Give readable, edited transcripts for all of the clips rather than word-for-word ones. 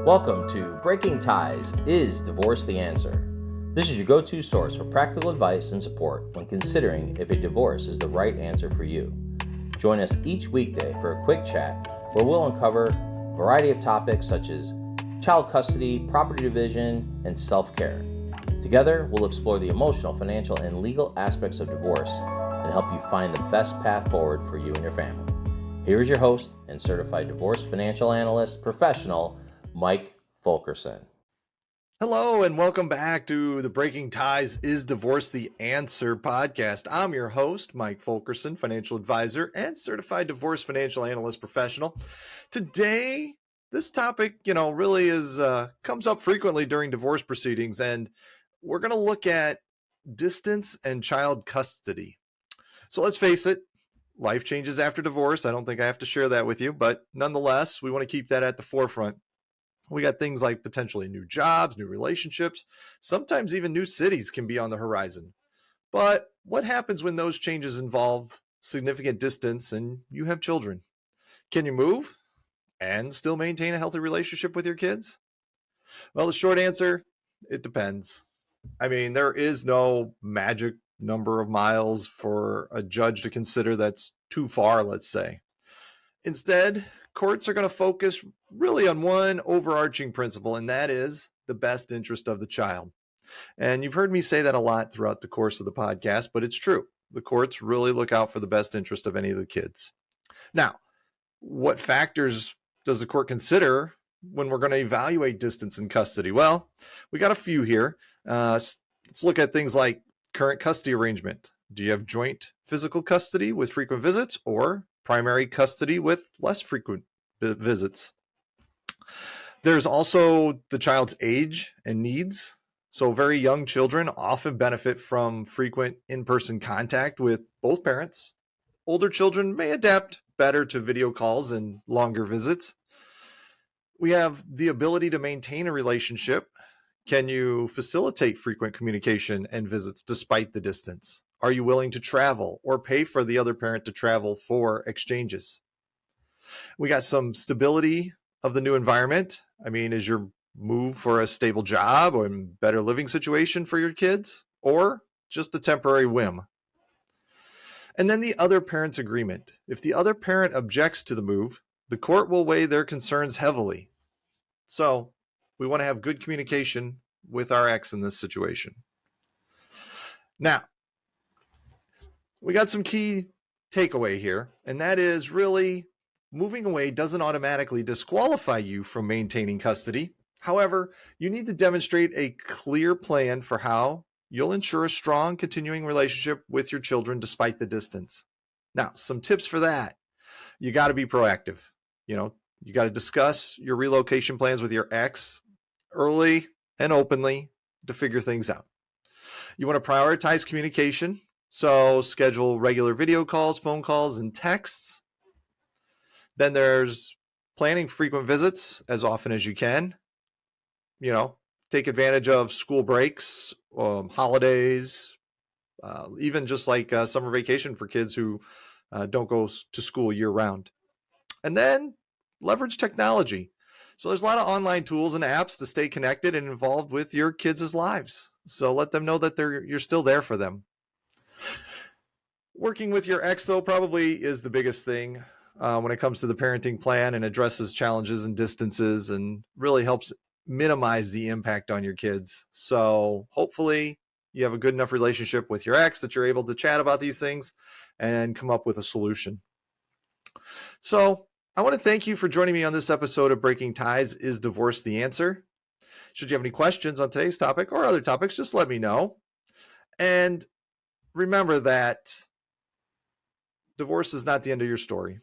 Welcome to Breaking Ties, Is Divorce the Answer? This is your go-to source for practical advice and support when considering if a divorce is the right answer for you. Join us each weekday for a quick chat where we'll uncover a variety of topics such as child custody, property division, and self-care. Together, we'll explore the emotional, financial, and legal aspects of divorce and help you find the best path forward for you and your family. Here is your host and Certified Divorce Financial Analyst professional, Mike Fulkerson. Hello, and welcome back to the Breaking Ties, Is Divorce the Answer podcast. I'm your host, Mike Fulkerson, financial advisor and certified divorce financial analyst professional. Today, this topic, really comes up frequently during divorce proceedings, and we're going to look at distance and child custody. So let's face it, life changes after divorce. I don't think I have to share that with you, but nonetheless, we want to keep that at the forefront. We got things like potentially new jobs, new relationships, sometimes even new cities can be on the horizon. But what happens when those changes involve significant distance and you have children? Can you move and still maintain a healthy relationship with your kids? Well, the short answer, it depends. I mean, there is no magic number of miles for a judge to consider that's too far, let's say. Instead, courts are going to focus really on one overarching principle, and that is the best interest of the child. And you've heard me say that a lot throughout the course of the podcast, but it's true. The courts really look out for the best interest of any of the kids. Now, what factors does the court consider when we're going to evaluate distance in custody? Well, we got a few here. Let's look at things like current custody arrangement. Do you have joint physical custody with frequent visits or primary custody with less frequent visits? There's also the child's age and needs. So very young children often benefit from frequent in-person contact with both parents. Older children may adapt better to video calls and longer visits. We have the ability to maintain a relationship. Can you facilitate frequent communication and visits despite the distance? Are you willing to travel or pay for the other parent to travel for exchanges? We got some stability of the new environment. I mean, is your move for a stable job or a better living situation for your kids, or just a temporary whim? And then the other parent's agreement. If the other parent objects to the move, the court will weigh their concerns heavily. So we want to have good communication with our ex in this situation. Now, we got some key takeaway here, and that is really moving away doesn't automatically disqualify you from maintaining custody. However, you need to demonstrate a clear plan for how you'll ensure a strong continuing relationship with your children despite the distance. Now, some tips for that. You got to be proactive. You got to discuss your relocation plans with your ex early and openly to figure things out. You want to prioritize communication. So schedule regular video calls, phone calls, and texts. Then there's planning frequent visits as often as you can. Take advantage of school breaks, holidays, even just like summer vacation for kids who don't go to school year round. And then leverage technology. So there's a lot of online tools and apps to stay connected and involved with your kids' lives. So let them know that you're still there for them. Working with your ex, though, probably is the biggest thing when it comes to the parenting plan, and addresses challenges and distances and really helps minimize the impact on your kids. So hopefully you have a good enough relationship with your ex that you're able to chat about these things and come up with a solution. So I want to thank you for joining me on this episode of Breaking Ties, Is Divorce the Answer? Should you have any questions on today's topic or other topics, just let me know. And remember that divorce is not the end of your story.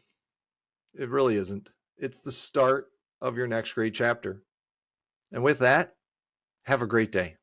It really isn't. It's the start of your next great chapter. And with that, have a great day.